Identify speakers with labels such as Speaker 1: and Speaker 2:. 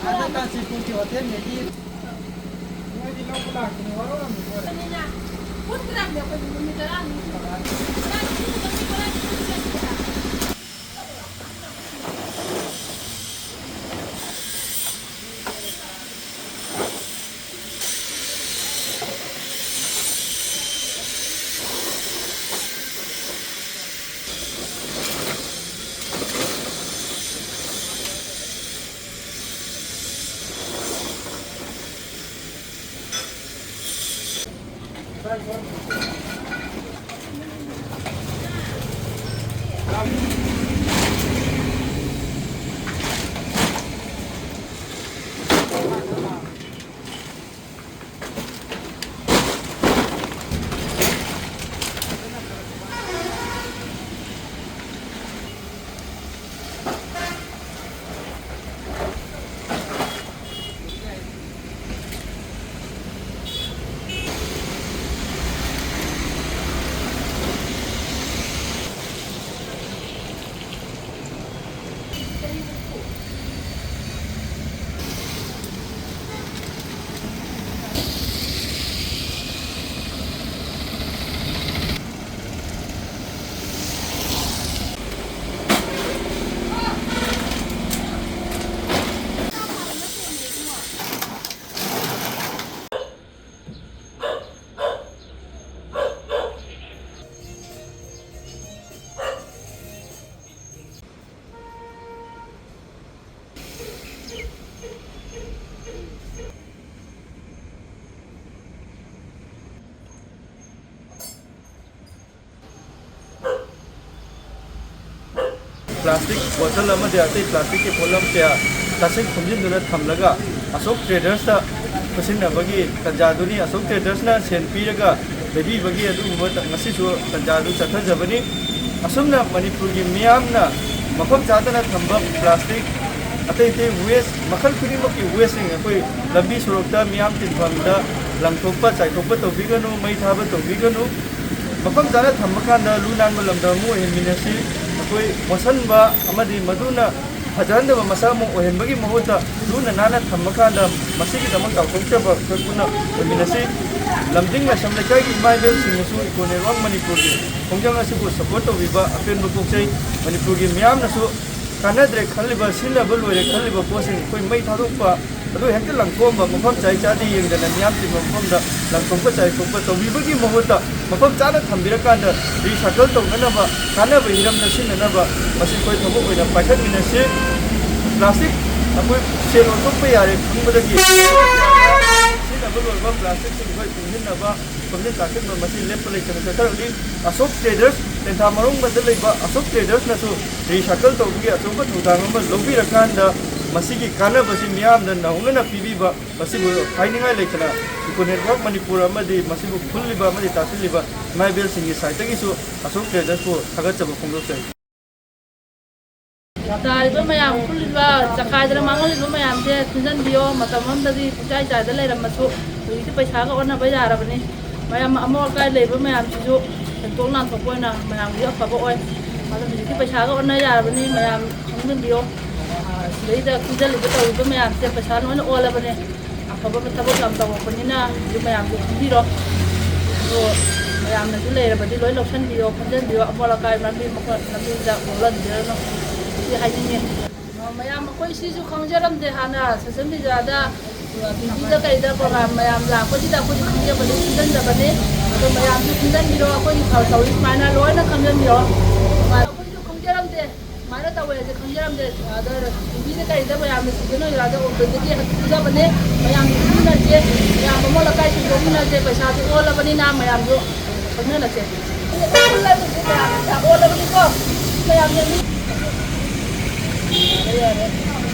Speaker 1: ada kasih kunci hotel jadi mau di laut lah ini orang pun kerap dia pergi menyeberang
Speaker 2: plastic बोतल plastic के pollen से तसिक खुमजिन थमलगा Ashok traders पसीनबगी तंजादुनी Ashok traders Sen पीरगा लेबीबगी तंजादु चथजबनी असुमना Manipur की मियामना मफम चादना thumb plastic अतई अतई waste मखल खुदिमक की waste अखोई लंबी सोरकता मियाम तिनफमदा लंथोप चाइथोप तौबीगनु मई थाब तौबीगनु मफम चादना थंबकांदा लू नांगो लमदा मु हेमिनसी अखोई मोसनबा अमदी मदुना फजरंदब मसामु ओहेनबगी महुता लूना नाना थंबकांदा मसिगी दमक ताउथोक्चब खकुना हेमिनसी लमदिंग असम लेकाई इमाइबेल सिंगसु इकोनेरवांग मणिपुर की खोंजंग असिबु सपोर्ट तौबीबा अपेनबो पोक्चै मणिपुर की मियामनसु कानद्रे खल्लिबा सिनब लोरे खल्लिबा पोसिंग कोई मई थादोकपा अदु हेक्ट लंकोम मफम चाइ चादी येंगदना मियाम ति मफमदा लंकोम चाइ थोप तौबीबगी महुता मफम चाना थंबिरकांदा रिसाइकल तौननबा कानब हिरमना सिननबा मसि कोई थबो ओइना पाइखमिनसि प्लास्टिक अखोई सेल ओथोकपा यारे खंबदगी प्लास्टिक अशोक ट्रेडर्स तेंथामरुंग अशोक ट्रेडर्स रिसाइकल तौबी अचौब थौदांग लौबीरकांद मसिगी कानबसि मियामना नौंगना पीबीबा मसिबु हाइनिंगाय लेखना इको नेटवर्क मणिपुर अमदि मसिबु खुल्लिबा अमदि तासिलिबा माइबेल सिंगी साइटगिसु अशोक ट्रेडर्स को थागतचब फोंदोक्चै
Speaker 3: तारीब मैम खुल्लिबा चखाइदरा मांगलिबा मैम से खुंजनबियो मतम अमदि चाइ चाइदा लेरमसु हुइदि पैसागा ओनबा यारबनि मैम अमोर काय लेबा मैम सिजु तोंग नाथोकना मैम दि अफबा ओय मतलब हुइदि पैसागा ओना यारबनि मैम खुंजनबियो लेदा खुंजलिबा तौबा मैम से पैसा लोन ओलबने अफबा थबक लम तवपनिना दि मैम दि खुंदिरो तो मैम नदि लेरबदि लोय लौसनबियो खुंजनबियो अमोर काय माबि मखन नबि जा ओलनदिरनो मैम अखोई सिसु खंजरमदे हाना सोशल मीडियादा टीवीदा कईदा प्रोग्राम मैम लापसिदा अखोई खंजबदे खंजनजबने अदो मैम दि खंजनबिरो अखोई तौई माना लोयना खंजनबिरो अखोई खंजरमदे माना तवे जे खंजरमदे अदर टीवीदा कईदा मैम सिजनो यादा ओबदगी खंजबने मैम दिना जे मैम मोला काई सिजोना जे पैसा दि ओलबनी ना मैम जो खंजना जे ओलबनी को मैम